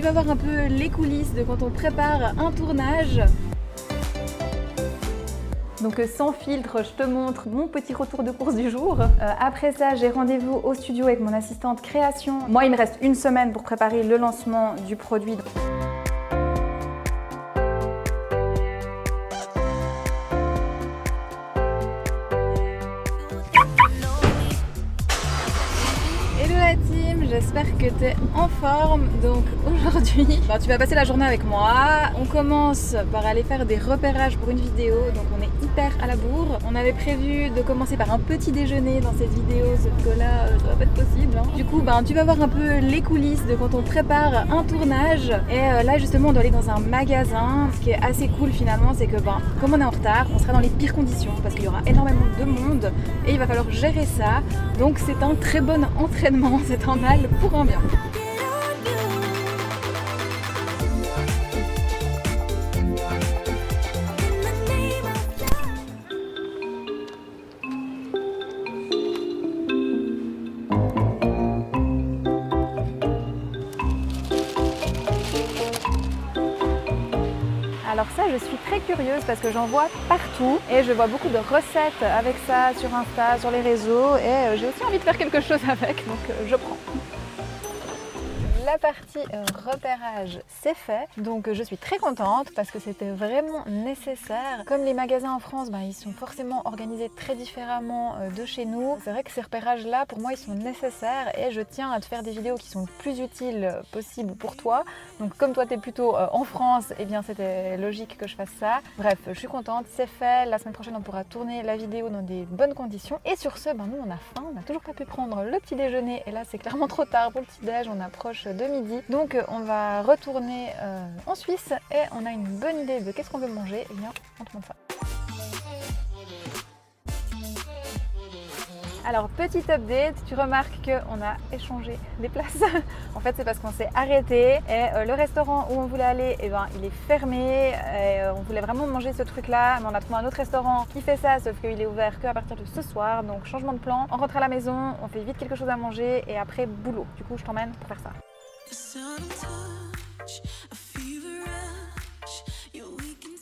tu vas voir un peu les coulisses de quand on prépare un tournage. Donc sans filtre, je te montre mon petit retour de course du jour. Après ça, j'ai rendez-vous au studio avec mon assistante création. Moi, il me reste une semaine pour préparer le lancement du produit. Hello la team, j'espère que tu es en forme. Donc aujourd'hui, tu vas passer la journée avec moi. On commence par aller faire des repérages pour une vidéo, donc on est hyper à la bourre. On avait prévu de commencer par un petit déjeuner dans cette vidéo, sauf que là, ça va pas être possible. Du coup, tu vas voir un peu les coulisses de quand on prépare un tournage. Et là justement, on doit aller dans un magasin. Ce qui est assez cool finalement, c'est que comme on est en retard, on sera dans les pires conditions parce qu'il y aura énormément de monde et il va falloir gérer ça. Donc c'est un très bon entraînement, c'est un mal pour un bien. Alors ça, je suis très curieuse parce que j'en vois partout et je vois beaucoup de recettes avec ça sur Insta, sur les réseaux et j'ai aussi envie de faire quelque chose avec, donc je prends. La partie repérage, c'est fait, donc je suis très contente parce que c'était vraiment nécessaire. Comme les magasins en France, ils sont forcément organisés très différemment de chez nous. C'est vrai que ces repérages-là, pour moi, ils sont nécessaires et je tiens à te faire des vidéos qui sont le plus utiles possible pour toi. Donc comme toi, tu es plutôt en France, eh bien c'était logique que je fasse ça. Bref, je suis contente, c'est fait. La semaine prochaine, on pourra tourner la vidéo dans des bonnes conditions. Et sur ce, nous, on a faim, on n'a toujours pas pu prendre le petit déjeuner et là, c'est clairement trop tard pour le petit déj, on approche de midi. Donc on va retourner en Suisse et on a une bonne idée de qu'est-ce qu'on veut manger. Et bien, on te montre ça. Alors petit update, tu remarques qu'on a échangé des places. En fait c'est parce qu'on s'est arrêté et le restaurant où on voulait aller, il est fermé. Et, on voulait vraiment manger ce truc là, mais on a trouvé un autre restaurant qui fait ça, sauf qu'il est ouvert qu'à partir de ce soir. Donc changement de plan, on rentre à la maison, on fait vite quelque chose à manger et après boulot. Du coup je t'emmène pour faire ça.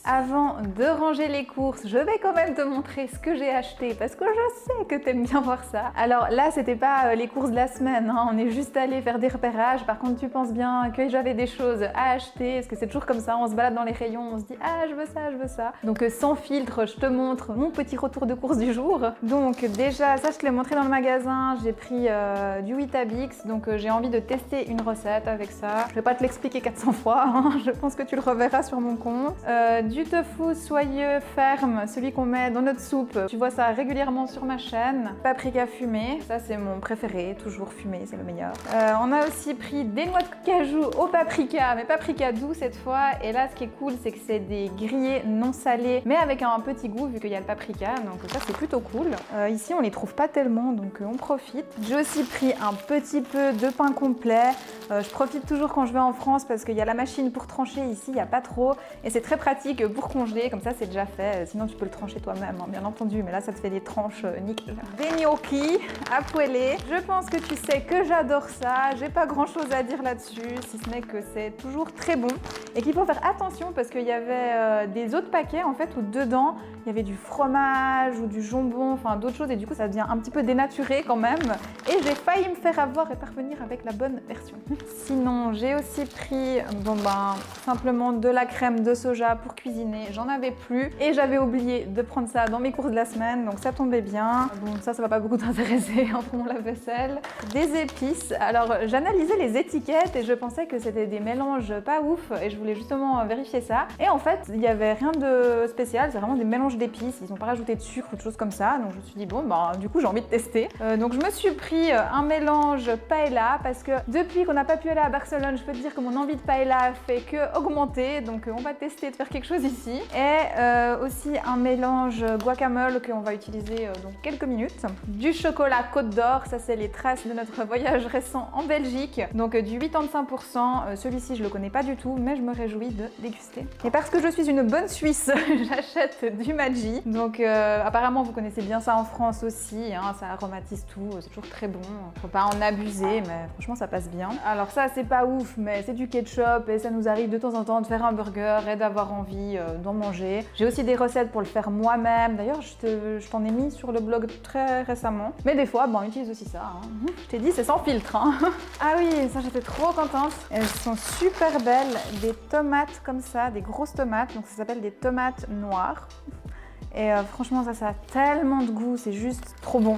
Avant de ranger les courses, je vais quand même te montrer ce que j'ai acheté parce que je sais que t'aimes bien voir ça. Alors là, c'était pas les courses de la semaine, on est juste allé faire des repérages. Par contre, tu penses bien que j'avais des choses à acheter parce que c'est toujours comme ça, on se balade dans les rayons, on se dit ah je veux ça, je veux ça. Donc sans filtre, je te montre mon petit retour de course du jour. Donc déjà, ça je te l'ai montré dans le magasin, j'ai pris du Weetabix, donc j'ai envie de tester une recette avec ça. Je vais pas te l'expliquer 400 fois, je pense que tu le reverras sur mon compte. Du tofu soyeux ferme, celui qu'on met dans notre soupe. Tu vois ça régulièrement sur ma chaîne. Paprika fumé, ça c'est mon préféré, toujours fumé, c'est le meilleur. On a aussi pris des noix de cajou au paprika, mais paprika doux cette fois. Et là ce qui est cool, c'est que c'est des grillés non salés, mais avec un petit goût vu qu'il y a le paprika, donc ça c'est plutôt cool. Ici on les trouve pas tellement, donc on profite. J'ai aussi pris un petit peu de pain complet. Je profite toujours quand je vais en France parce qu'il y a la machine pour trancher, ici il n'y a pas trop. Et c'est très pratique pour congeler, comme ça c'est déjà fait. Sinon tu peux le trancher toi-même, bien entendu, mais là ça te fait des tranches nickel. Des gnocchis à poêler. Je pense que tu sais que j'adore ça. J'ai pas grand chose à dire là-dessus, si ce n'est que c'est toujours très bon. Et qu'il faut faire attention parce qu'il y avait des autres paquets en fait où dedans il y avait du fromage ou du jambon, enfin d'autres choses, et du coup ça devient un petit peu dénaturé quand même. Et j'ai failli me faire avoir et parvenir avec la bonne version. Sinon j'ai aussi pris simplement de la crème de soja pour cuisiner, j'en avais plus et j'avais oublié de prendre ça dans mes courses de la semaine, donc ça tombait bien. Bon ça va pas beaucoup t'intéresser pour mon lave-vaisselle. Des épices, alors j'analysais les étiquettes et je pensais que c'était des mélanges pas ouf et je voulais justement vérifier ça. Et en fait il y avait rien de spécial, c'est vraiment des mélanges d'épices, ils ont pas rajouté de sucre ou de choses comme ça, donc je me suis dit bon du coup j'ai envie de tester. Donc je me suis pris un mélange paella parce que depuis qu'on n'a pas pu aller à Barcelone, je peux te dire que mon envie de paella fait que augmenter, donc on va tester de faire quelque chose choses ici. Et aussi un mélange guacamole qu'on va utiliser dans quelques minutes. Du chocolat Côte d'Or, ça c'est les traces de notre voyage récent en Belgique. Donc du 85%, celui-ci je le connais pas du tout, mais je me réjouis de déguster. Et parce que je suis une bonne Suisse, j'achète du Maggi. Donc apparemment vous connaissez bien ça en France aussi, hein, ça aromatise tout, c'est toujours très bon. Faut pas en abuser, mais franchement ça passe bien. Alors ça c'est pas ouf, mais c'est du ketchup et ça nous arrive de temps en temps de faire un burger et d'avoir envie d'en manger. J'ai aussi des recettes pour le faire moi-même. D'ailleurs je t'en ai mis sur le blog très récemment. Mais des fois, on utilise aussi ça. Hein. Je t'ai dit, c'est sans filtre. Hein. Ah oui, ça j'étais trop contente. Elles sont super belles, des tomates comme ça, des grosses tomates. Donc ça s'appelle des tomates noires. Et franchement, ça a tellement de goût, c'est juste trop bon.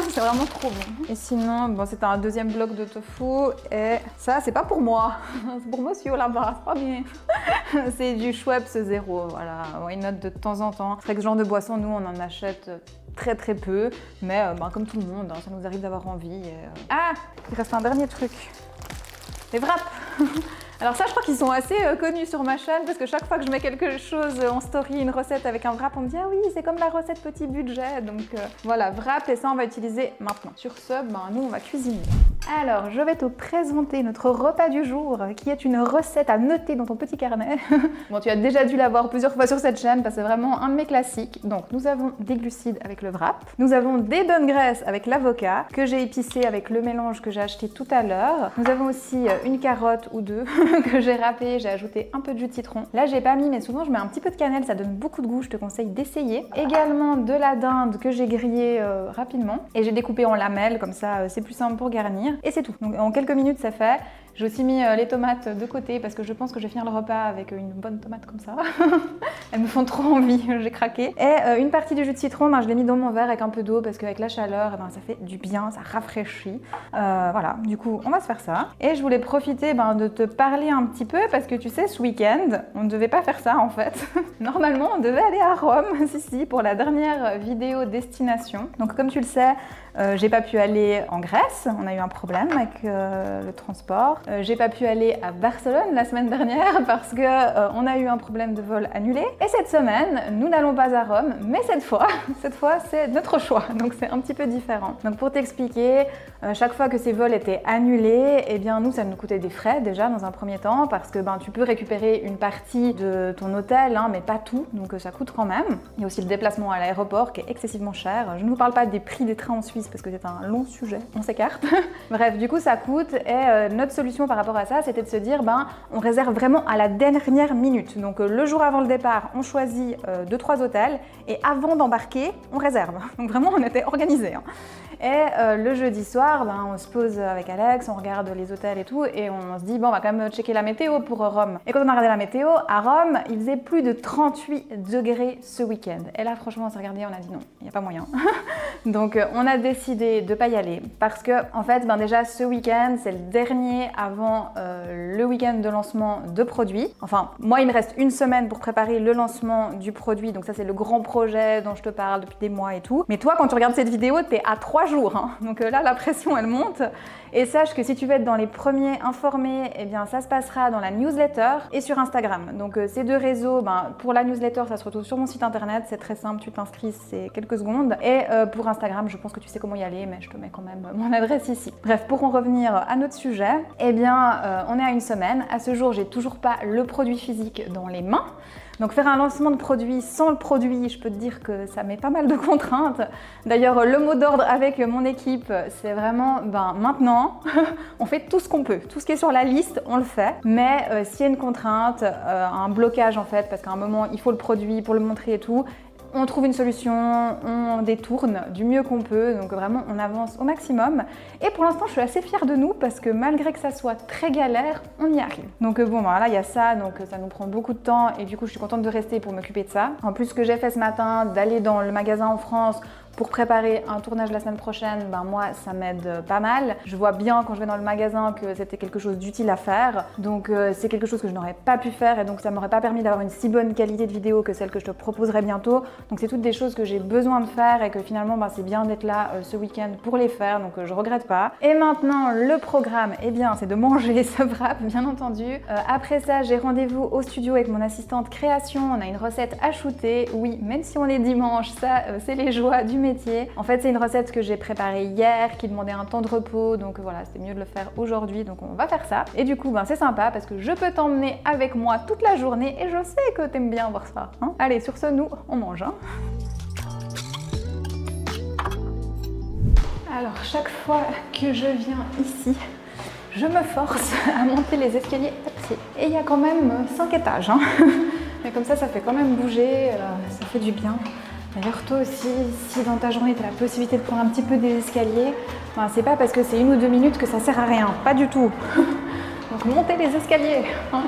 C'est vraiment trop bon. Et sinon, c'était un deuxième bloc de tofu. Et ça, c'est pas pour moi. C'est pour monsieur là-bas, c'est pas bien. C'est du Schweppes zéro, voilà. Why not de temps en temps. C'est vrai que ce genre de boisson, nous, on en achète très peu. Mais comme tout le monde, hein, ça nous arrive d'avoir envie. Ah, il reste un dernier truc. Les wraps. Alors ça, je crois qu'ils sont assez connus sur ma chaîne parce que chaque fois que je mets quelque chose en story, une recette avec un wrap, on me dit « Ah oui, c'est comme la recette petit budget ». Donc voilà, wrap et ça, on va utiliser maintenant. Sur ce, nous, on va cuisiner. Alors, je vais te présenter notre repas du jour qui est une recette à noter dans ton petit carnet. Bon, tu as déjà dû la voir plusieurs fois sur cette chaîne parce que c'est vraiment un de mes classiques. Donc, nous avons des glucides avec le wrap. Nous avons des bonnes graisses avec l'avocat que j'ai épicé avec le mélange que j'ai acheté tout à l'heure. Nous avons aussi une carotte ou deux que j'ai râpé, j'ai ajouté un peu de jus de citron. Là, j'ai pas mis, mais souvent je mets un petit peu de cannelle, ça donne beaucoup de goût, je te conseille d'essayer. Également de la dinde que j'ai grillée rapidement et j'ai découpé en lamelles, comme ça c'est plus simple pour garnir. Et c'est tout. Donc en quelques minutes, c'est fait. J'ai aussi mis les tomates de côté parce que je pense que je vais finir le repas avec une bonne tomate comme ça. Elles me font trop envie, j'ai craqué. Et une partie du jus de citron, je l'ai mis dans mon verre avec un peu d'eau parce qu'avec la chaleur, ça fait du bien, ça rafraîchit. Voilà, du coup, on va se faire ça. Et je voulais profiter de te parler un petit peu parce que tu sais, ce week-end, on ne devait pas faire ça en fait. Normalement, on devait aller à Rome, si, pour la dernière vidéo destination. Donc comme tu le sais, j'ai pas pu aller en Grèce, on a eu un problème avec le transport. J'ai pas pu aller à Barcelone la semaine dernière parce que on a eu un problème de vol annulé. Et cette semaine, nous n'allons pas à Rome, mais cette fois c'est notre choix, donc c'est un petit peu différent. Donc pour t'expliquer, chaque fois que ces vols étaient annulés, eh bien nous ça nous coûtait des frais déjà dans un premier temps parce que tu peux récupérer une partie de ton hôtel, mais pas tout, donc ça coûte quand même. Il y a aussi le déplacement à l'aéroport qui est excessivement cher. Je ne vous parle pas des prix des trains en Suisse parce que c'est un long sujet, on s'écarte. Bref, du coup ça coûte et notre solution par rapport à ça, c'était de se dire on réserve vraiment à la dernière minute. Donc le jour avant le départ, on choisit 2-3 hôtels et avant d'embarquer, on réserve. Donc vraiment, on était organisés. Et le jeudi soir, on se pose avec Alex, on regarde les hôtels et tout, et on se dit on va quand même checker la météo pour Rome. Et quand on a regardé la météo, à Rome, il faisait plus de 38 degrés ce week-end. Et là, franchement, on s'est regardé, on a dit non, il n'y a pas moyen. Donc on a décidé de pas y aller parce que en fait, déjà ce week-end, c'est le dernier avant le week-end de lancement de produits. Enfin, moi, il me reste une semaine pour préparer le lancement du produit, donc ça c'est le grand projet dont je te parle depuis des mois et tout. Mais toi, quand tu regardes cette vidéo, t'es à 3 jours. Donc là, la pression, elle monte. Et sache que si tu veux être dans les premiers informés, eh bien ça se passera dans la newsletter et sur Instagram. Donc ces deux réseaux, pour la newsletter, ça se retrouve sur mon site internet, c'est très simple, tu t'inscris, c'est quelques secondes. Et pour Instagram, je pense que tu sais comment y aller, mais je te mets quand même mon adresse ici. Bref, pour en revenir à notre sujet, eh bien on est à une semaine. À ce jour, j'ai toujours pas le produit physique dans les mains. Donc faire un lancement de produit sans le produit, je peux te dire que ça met pas mal de contraintes. D'ailleurs, le mot d'ordre avec mon équipe, c'est vraiment maintenant, on fait tout ce qu'on peut. Tout ce qui est sur la liste, on le fait. Mais s'il y a une contrainte, un blocage en fait, parce qu'à un moment, il faut le produit pour le montrer et tout, on trouve une solution, on détourne du mieux qu'on peut, donc vraiment on avance au maximum. Et pour l'instant, je suis assez fière de nous parce que malgré que ça soit très galère, on y arrive. Donc voilà, il y a ça, donc ça nous prend beaucoup de temps et du coup, je suis contente de rester pour m'occuper de ça. En plus, ce que j'ai fait ce matin, d'aller dans le magasin en France pour préparer un tournage la semaine prochaine, ben moi ça m'aide pas mal. Je vois bien quand je vais dans le magasin que c'était quelque chose d'utile à faire, donc c'est quelque chose que je n'aurais pas pu faire et donc ça m'aurait pas permis d'avoir une si bonne qualité de vidéo que celle que je te proposerai bientôt. Donc c'est toutes des choses que j'ai besoin de faire et que finalement ben, c'est bien d'être là ce week-end pour les faire, donc je regrette pas. Et maintenant le programme, eh bien c'est de manger ce wrap bien entendu. Après ça j'ai rendez-vous au studio avec mon assistante création, on a une recette à shooter, oui même si on est dimanche, ça c'est les joies du métier. En fait c'est une recette que j'ai préparée hier, qui demandait un temps de repos, donc voilà c'était mieux de le faire aujourd'hui, donc on va faire ça. Et du coup ben, c'est sympa parce que je peux t'emmener avec moi toute la journée et je sais que t'aimes bien voir ça. Hein. Allez sur ce nous on mange. Hein. Alors chaque fois que je viens ici, je me force à monter les escaliers à pied. Et il y a quand même 5 étages. Hein. Mais comme ça fait quand même bouger, ça fait du bien. D'ailleurs toi aussi, si dans ta journée tu as la possibilité de prendre un petit peu des escaliers, ben, c'est pas parce que c'est 1 ou 2 minutes que ça sert à rien, pas du tout. Donc montez les escaliers. Hein.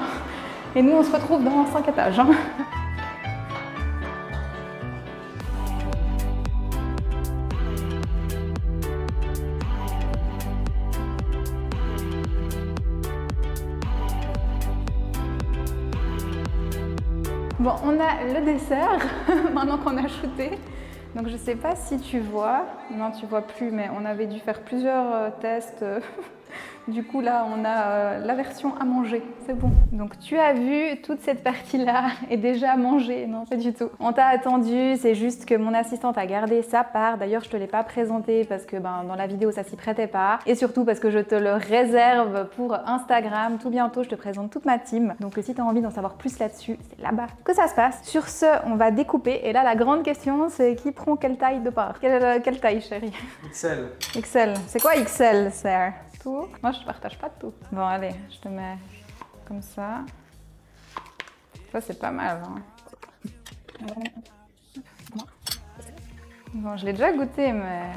Et nous on se retrouve dans 5 étages. Hein. Bon, on a le dessert, maintenant qu'on a shooté. Donc je sais pas si tu vois, non tu vois plus, mais on avait dû faire plusieurs tests. Du coup là on a la version à manger, c'est bon. Donc tu as vu, toute cette partie-là est déjà mangée, non pas du tout. On t'a attendu, c'est juste que mon assistante a gardé sa part. D'ailleurs je te l'ai pas présenté parce que ben, dans la vidéo ça s'y prêtait pas. Et surtout parce que je te le réserve pour Instagram. Tout bientôt je te présente toute ma team. Donc si tu as envie d'en savoir plus là-dessus, c'est là-bas que ça se passe. Sur ce, on va découper. Et là la grande question c'est qui prend quelle taille de part? Quelle taille chérie? XL. XL. C'est quoi XL, Sarah? Tout. Moi, je partage pas tout. Bon, allez, je te mets comme ça. Ça, c'est pas mal. Hein. Bon, je l'ai déjà goûté, mais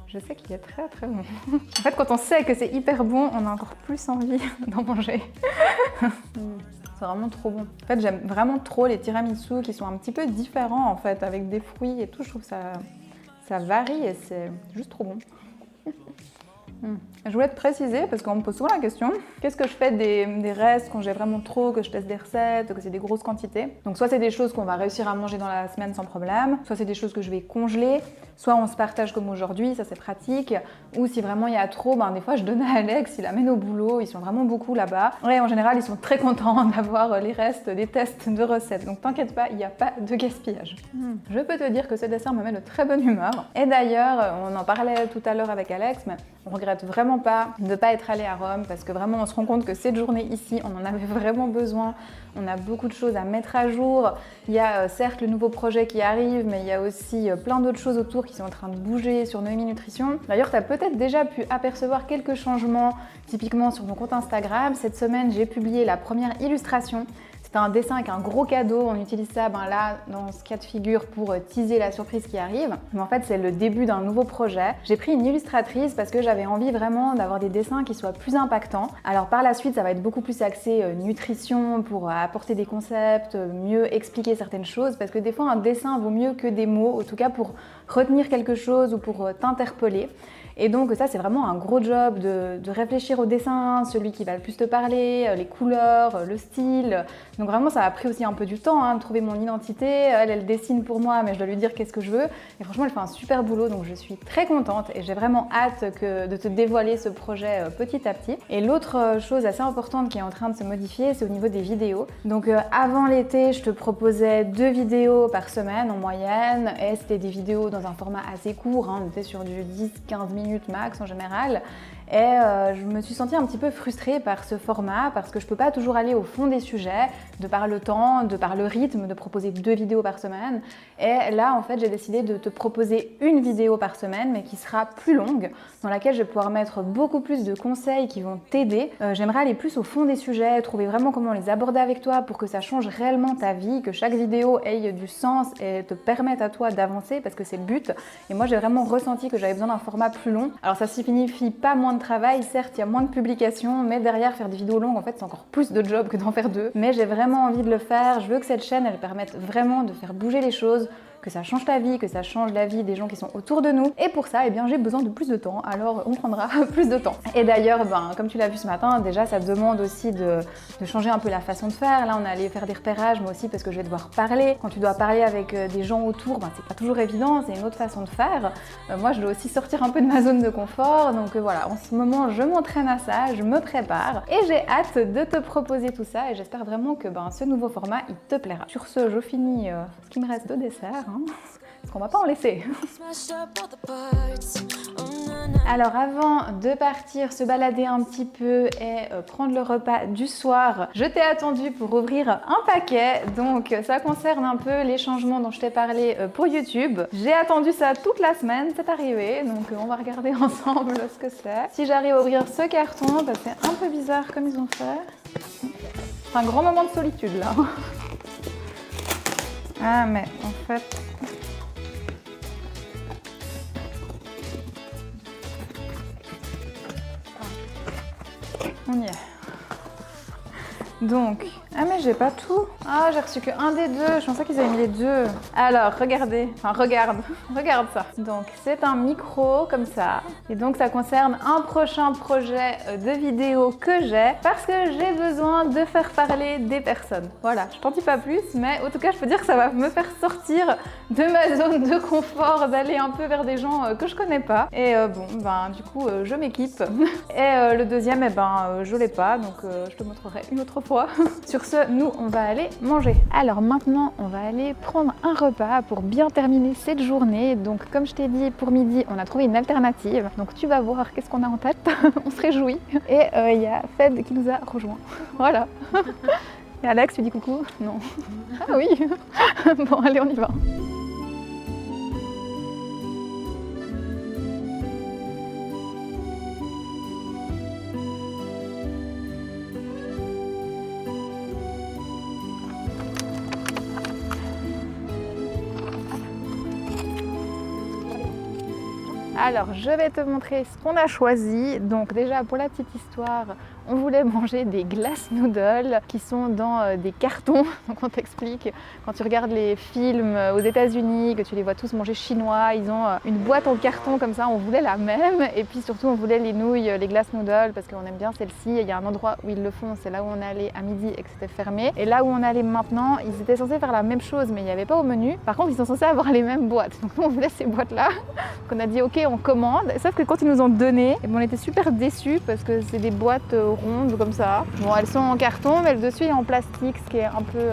je sais qu'il est très très bon. En fait, quand on sait que c'est hyper bon, on a encore plus envie d'en manger. C'est vraiment trop bon. En fait, j'aime vraiment trop les tiramisu qui sont un petit peu différents, en fait, avec des fruits et tout. Je trouve que ça varie et c'est juste trop bon. Je voulais te préciser, parce qu'on me pose souvent la question, qu'est-ce que je fais des restes quand j'ai vraiment trop, que je teste des recettes, que c'est des grosses quantités. Donc soit c'est des choses qu'on va réussir à manger dans la semaine sans problème, soit c'est des choses que je vais congeler, soit on se partage comme aujourd'hui, ça c'est pratique, ou si vraiment il y a trop, ben des fois je donne à Alex, il amène au boulot, ils sont vraiment beaucoup là-bas. Ouais, en général ils sont très contents d'avoir les restes des tests de recettes, donc t'inquiète pas, il n'y a pas de gaspillage. Je peux te dire que ce dessert me met de très bonne humeur. Et d'ailleurs, on en parlait tout à l'heure avec Alex, mais on regrette vraiment pas de ne pas être allé à Rome parce que vraiment on se rend compte que cette journée ici, on en avait vraiment besoin. On a beaucoup de choses à mettre à jour. Il y a certes le nouveau projet qui arrive, mais il y a aussi plein d'autres choses autour qui sont en train de bouger sur Noémie Nutrition. D'ailleurs, tu as peut-être déjà pu apercevoir quelques changements, typiquement sur mon compte Instagram. Cette semaine, j'ai publié la première illustration. C'était un dessin avec un gros cadeau, on utilise ça là dans ce cas de figure pour teaser la surprise qui arrive. Mais en fait c'est le début d'un nouveau projet. J'ai pris une illustratrice parce que j'avais envie vraiment d'avoir des dessins qui soient plus impactants. Alors par la suite ça va être beaucoup plus axé nutrition pour apporter des concepts, mieux expliquer certaines choses parce que des fois un dessin vaut mieux que des mots, en tout cas pour retenir quelque chose ou pour t'interpeller. Et donc ça c'est vraiment un gros job de réfléchir au dessin, celui qui va le plus te parler, les couleurs, le style. Donc vraiment ça a pris aussi un peu du temps de trouver mon identité. Elle dessine pour moi mais je dois lui dire qu'est-ce que je veux. Et franchement elle fait un super boulot donc je suis très contente et j'ai vraiment hâte de te dévoiler ce projet petit à petit. Et l'autre chose assez importante qui est en train de se modifier c'est au niveau des vidéos. Donc avant l'été je te proposais 2 vidéos par semaine en moyenne et c'était des vidéos dans un format assez court, on était sur du 10-15 minutes max en général. Et je me suis sentie un petit peu frustrée par ce format parce que je peux pas toujours aller au fond des sujets de par le temps, de par le rythme de proposer 2 vidéos par semaine. Et là en fait j'ai décidé de te proposer une vidéo par semaine mais qui sera plus longue, dans laquelle je vais pouvoir mettre beaucoup plus de conseils qui vont t'aider. J'aimerais aller plus au fond des sujets, trouver vraiment comment les aborder avec toi pour que ça change réellement ta vie, que chaque vidéo ait du sens et te permette à toi d'avancer parce que c'est le but. Et moi j'ai vraiment ressenti que j'avais besoin d'un format plus long. Alors ça signifie pas moins de travail, certes il y a moins de publications, mais derrière faire des vidéos longues en fait c'est encore plus de job que d'en faire 2. Mais j'ai vraiment envie de le faire, je veux que cette chaîne elle permette vraiment de faire bouger les choses, que ça change ta vie, que ça change la vie des gens qui sont autour de nous. Et pour ça, eh bien, j'ai besoin de plus de temps, alors on prendra plus de temps. Et d'ailleurs, comme tu l'as vu ce matin, déjà ça demande aussi de changer un peu la façon de faire. Là, on est allé faire des repérages, moi aussi, parce que je vais devoir parler. Quand tu dois parler avec des gens autour, c'est pas toujours évident, c'est une autre façon de faire. Moi, je dois aussi sortir un peu de ma zone de confort. Donc voilà, en ce moment, je m'entraîne à ça, je me prépare et j'ai hâte de te proposer tout ça et j'espère vraiment que ce nouveau format, il te plaira. Sur ce, je finis ce qui me reste de dessert, parce qu'on va pas en laisser. Alors avant de partir se balader un petit peu et prendre le repas du soir, je t'ai attendu pour ouvrir un paquet. Donc ça concerne un peu les changements dont je t'ai parlé pour YouTube. J'ai attendu ça toute la semaine, c'est arrivé. Donc on va regarder ensemble ce que c'est. Si j'arrive à ouvrir ce carton, c'est un peu bizarre comme ils ont fait. C'est un grand moment de solitude là. Ah mais en fait... On y est. Donc, ah mais j'ai pas tout. Ah, j'ai reçu que un des deux. Je pensais qu'ils avaient mis les deux. Alors, regardez. Enfin, regarde ça. Donc, c'est un micro comme ça. Et donc, ça concerne un prochain projet de vidéo que j'ai parce que j'ai besoin de faire parler des personnes. Voilà, je t'en dis pas plus, mais en tout cas, je peux dire que ça va me faire sortir de ma zone de confort, d'aller un peu vers des gens que je connais pas. Et du coup, je m'équipe. Et le deuxième, je l'ai pas, donc je te montrerai une autre fois. Sur ce, nous, on va aller manger. Alors maintenant, on va aller prendre un repas pour bien terminer cette journée. Donc comme je t'ai dit, pour midi, on a trouvé une alternative. Donc tu vas voir qu'est-ce qu'on a en tête. On se réjouit. Et il y a Fed qui nous a rejoint. Voilà. Et Alex, tu dis coucou? Non. Ah oui. Bon, allez, on y va. Alors, je vais te montrer ce qu'on a choisi. Donc déjà, pour la petite histoire, on voulait manger des glace noodles qui sont dans des cartons. Donc on t'explique, quand tu regardes les films aux États-Unis, que tu les vois tous manger chinois, ils ont une boîte en carton comme ça, on voulait la même. Et puis surtout, on voulait les nouilles, les glace noodles, parce qu'on aime bien celle-ci. Il y a un endroit où ils le font, c'est là où on est allé à midi et que c'était fermé. Et là où on est allé maintenant, ils étaient censés faire la même chose, mais il n'y avait pas au menu. Par contre, ils sont censés avoir les mêmes boîtes. Donc nous, on voulait ces boîtes-là. Donc on a dit, ok, on commande. Sauf que quand ils nous ont donné, on était super déçus parce que c'est des boîtes rondes comme ça. Bon, elles sont en carton, mais le dessus est en plastique, ce qui est un peu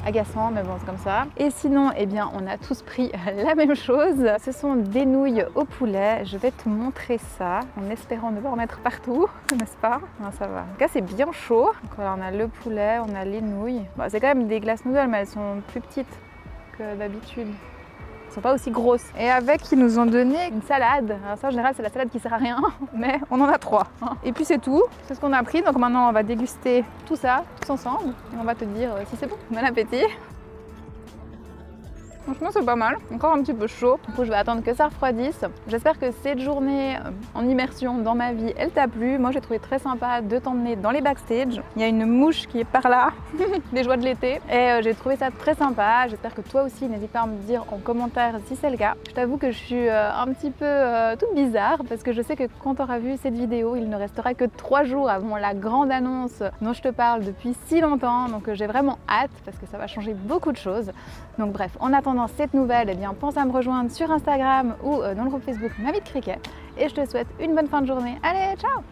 agaçant, mais bon, c'est comme ça. Et sinon, eh bien, on a tous pris la même chose. Ce sont des nouilles au poulet. Je vais te montrer ça, en espérant ne pas en mettre partout, n'est-ce pas? Non, ça va. En tout cas, c'est bien chaud. Donc voilà, on a le poulet, on a les nouilles. Bon, c'est quand même des glace noodles, mais elles sont plus petites que d'habitude. Sont pas aussi grosses. Et avec, ils nous ont donné une salade. Alors ça, en général, c'est la salade qui sert à rien, mais on en a 3. Et puis c'est tout. C'est ce qu'on a pris. Donc maintenant, on va déguster tout ça, tous ensemble. Et on va te dire si c'est bon. Bon appétit. Franchement, c'est pas mal. Encore un petit peu chaud. Du coup, je vais attendre que ça refroidisse. J'espère que cette journée en immersion dans ma vie, elle t'a plu. Moi, j'ai trouvé très sympa de t'emmener dans les backstage. Il y a une mouche qui est par là, des joies de l'été. Et j'ai trouvé ça très sympa. J'espère que toi aussi, n'hésite pas à me dire en commentaire si c'est le cas. Je t'avoue que je suis un petit peu toute bizarre parce que je sais que quand tu auras vu cette vidéo, il ne restera que 3 jours avant la grande annonce dont je te parle depuis si longtemps. Donc j'ai vraiment hâte parce que ça va changer beaucoup de choses. Donc bref, en attendant cette nouvelle, eh bien, pense à me rejoindre sur Instagram ou dans le groupe Facebook Ma Vie de Cricket. Et je te souhaite une bonne fin de journée. Allez, ciao!